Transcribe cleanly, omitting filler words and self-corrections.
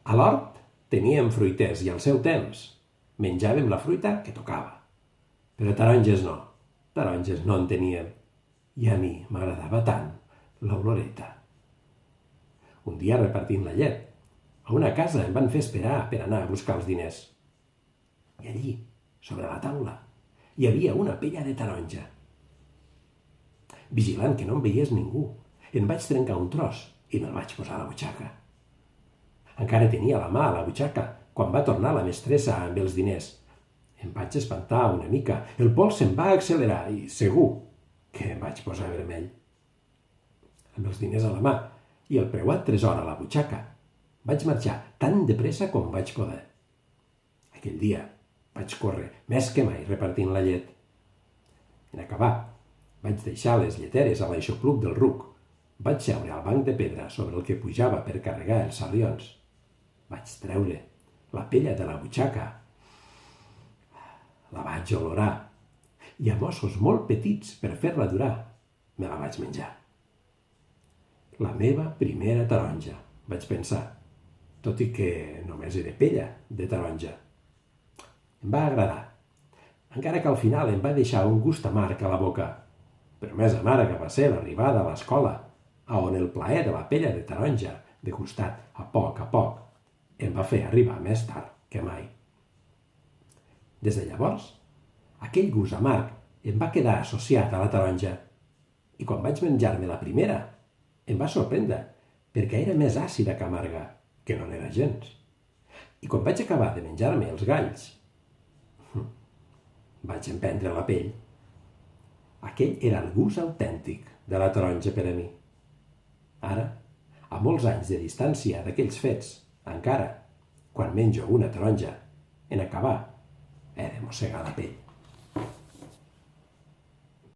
A l'hort teníem fruiters i al seu temps menjàvem la fruita que tocava. Però taronges no. Taronges no en teníem. I a mi m'agradava tant l'oloreta. Un dia repartint la llet, a una casa em van fer esperar per anar a buscar els diners. I allí, sobre la taula, hi havia una pella de taronja. Vigilant que no em veiés ningú, en vaig trencar un tros i me'l vaig posar a la butxaca. Encara tenia la mà a la butxaca quan va tornar la mestressa amb els diners. Em vaig espantar una mica, el pols se'm va accelerar i segur que em vaig posar vermell. Amb els diners a la mà i el preuat tresor a la butxaca, vaig marxar tan de pressa com vaig poder. Aquell dia vaig córrer més que mai repartint la llet. En acabar, vaig deixar les lleteres a l'aixopluc del ruc. Vaig seure al banc de pedra sobre el que pujava per carregar els sarrions. Vaig treure la pella de la butxaca. La vaig olorar i amb ossos molt petits per fer-la durar me la vaig menjar. La meva primera taronja, vaig pensar, tot i que només era pella de taronja. Em va agradar, encara que al final em va deixar un gust amarg a la boca, però més amarga va ser l'arribada a l'escola, on el plaer de la pella de taronja, degustat a poc, em va fer arribar més tard que mai. Des de llavors, aquell gust amarg em va quedar associat a la taronja, i quan vaig menjar-me la primera, em va sorprendre, perquè era més àcida que amarga, que no n'era gens. I quan vaig acabar de menjar-me els galls, vaig emprendre la pell. Aquell era el gust autèntic de la taronja per a mi. Ara, a molts anys de distància d'aquells fets, encara, quan menjo una taronja, en acabar, he de mossegar la pell.